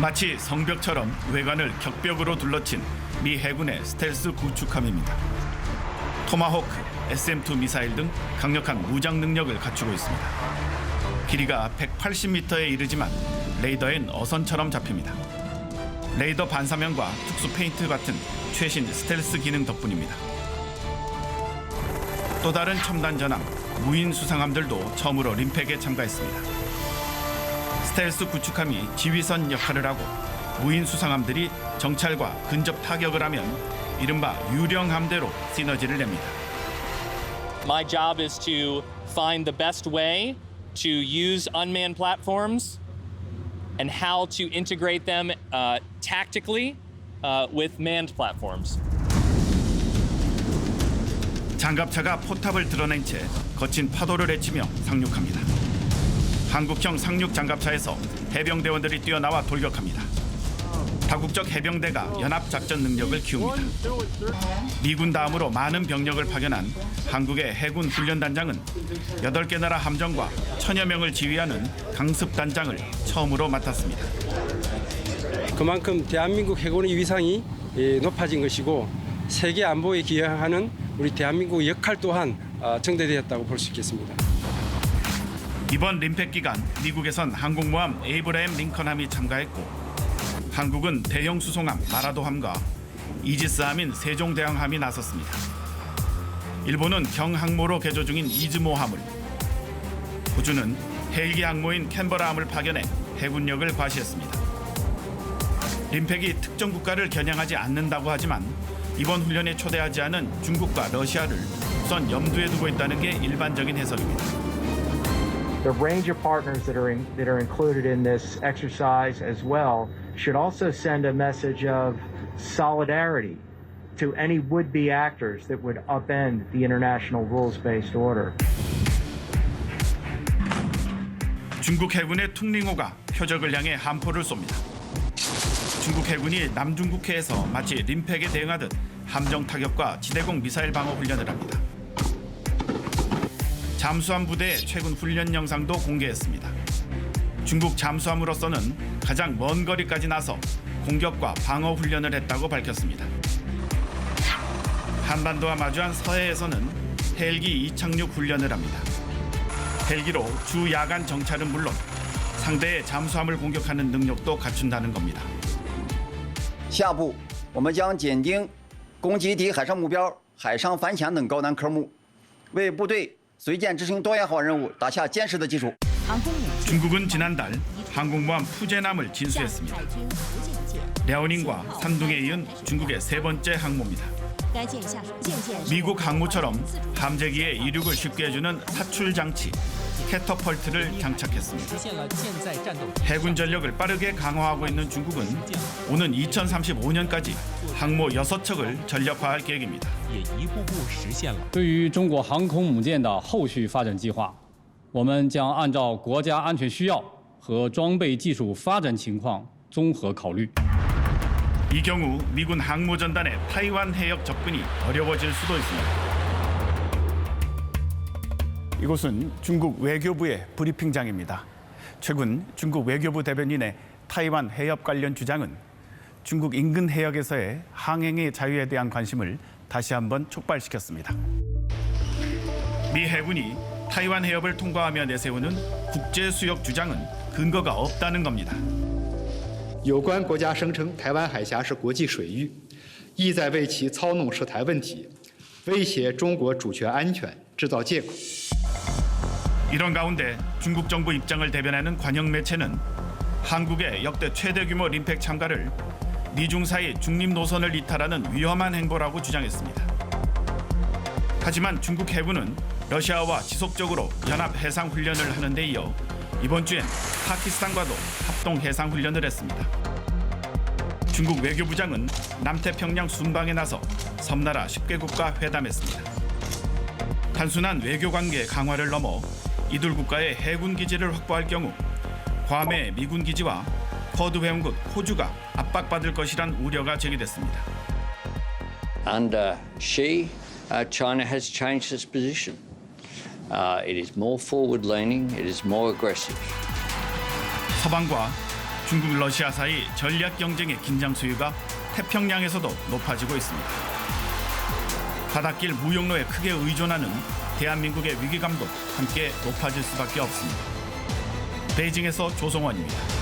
마치 성벽처럼 외관을 격벽으로 둘러친 미 해군의 스텔스 구축함입니다. 토마호크, SM-2 미사일 등 강력한 무장 능력을 갖추고 있습니다. 길이가 180m에 이르지만 레이더엔 어선처럼 잡힙니다. 레이더 반사면과 특수 페인트 같은 최신 스텔스 기능 덕분입니다. 또 다른 첨단 전함, 무인 수상함들도 처음으로 림팩에 참가했습니다. 스텔스 구축함이 지휘선 역할을 하고 무인 수상함들이 정찰과 근접 타격을 하면 이른바 유령 함대로 시너지를 냅니다. My job is to find the best way to use unmanned platforms and how to integrate them tactically with manned platforms. 장갑차가 포탑을 드러낸 채 거친 파도를 헤치며 상륙합니다. 한국형 상륙 장갑차에서 해병대원들이 뛰어나와 돌격합니다. 다국적 해병대가 연합작전 능력을 키웁니다. 미군 다음으로 많은 병력을 파견한 한국의 해군 훈련단장은 8개 나라 함정과 1000여 명을 지휘하는 강습단장을 처음으로 맡았습니다. 그만큼 대한민국 해군의 위상이 높아진 것이고 세계 안보에 기여하는 우리 대한민국의 역할 또한 증대되었다고 볼 수 있겠습니다. 이번 림팩 기간 미국에선 항공모함 에이브라임 링컨함이 참가했고 한국은 대형 수송함 마라도함과 이지스함인 세종대왕함이 나섰습니다. 일본은 경항모로 개조 중인 이즈모함을, 호주는 헬기 항모인 캔버라함을 파견해 해군력을 과시했습니다. 림팩이 특정 국가를 겨냥하지 않는다고 하지만 이번 훈련에 초대하지 않은 중국과 러시아를 우선 염두에 두고 있다는 게 일반적인 해석입니다. The range of partners that are included in this exercise as well should also send a message of solidarity to any would-be actors that would upend the international rules-based order. 중국 해군의 퉁링호가 표적을 향해 함포를 쏩니다. 중국 해군이 남중국해에서 마치 림팩에 대응하듯 함정 타격과 지대공 미사일 방어 훈련을 합니다. 잠수함 부대의 최근 훈련 영상도 공개했습니다. 중국 잠수함으로서는 가장 먼 거리까지 나서 공격과 방어 훈련을 했다고 밝혔습니다. 한반도와 마주한 서해에서는 헬기 이착륙 훈련을 합니다. 헬기로 주 야간 정찰은 물론 상대의 잠수함을 공격하는 능력도 갖춘다는 겁니다. 下步我们将紧盯攻击敌海上目标、海上反潜等高难科目，为部队随舰执行多样化任务打下坚实的基础。 중국은 지난달 항공모함 푸제남을 진수했습니다. 랴오닝과 산둥에 이은 중국의 세 번째 항모입니다. 미국 항모처럼 함재기의 이륙을 쉽게 해주는 사출 장치 캐터펄트를 장착했습니다. 해군 전력을 빠르게 강화하고 있는 중국은 오는 2035년까지 항모 6척을 전력화할 계획입니다. 对于中国航空母舰的后续发展计划，我们将按照国家安全需要和装备技术发展情况综合考虑。 이 경우 미군 항모 전단의 타이완 해역 접근이 어려워질 수도 있습니다. 이곳은 중국 외교부의 브리핑장입니다. 최근 중국 외교부 대변인의 타이완 해협 관련 주장은 중국 인근 해역에서의 항행의 자유에 대한 관심을 다시 한번 촉발시켰습니다. 미 해군이 타이완 해협을 통과하며 내세우는 국제 수역 주장은 근거가 없다는 겁니다. 有关国家声称台湾海峡是国际水域，意在为其操弄涉台问题、威胁中国主权安全制造借口。 이런 가운데 중국 정부 입장을 대변하는 관영 매체는 한국의 역대 최대 규모 림팩 참가를 미중 사이 중립 노선을 이탈하는 위험한 행보라고 주장했습니다. 하지만 중국 해군은 러시아와 지속적으로 연합 해상 훈련을 하는 데 이어 이번 주엔 파키스탄과도 합동 해상 훈련을 했습니다. 중국 외교부장은 남태평양 순방에 나서 섬나라 10개국과 회담했습니다. 단순한 외교 관계 강화를 넘어 이들 국가의 해군 기지를 확보할 경우 괌의 미군 기지와 쿼드 회원국 호주가 압박받을 것이란 우려가 제기됐습니다. Under Xi, China has changed its position. It is more forward-leaning. It is more aggressive. 서방과 중국 러시아 사이 전략 경쟁의 긴장 수위가 태평양에서도 높아지고 있습니다. 바닷길 무역로에 크게 의존하는 대한민국의 위기감도 함께 높아질 수밖에 없습니다. 베이징에서 조성원입니다.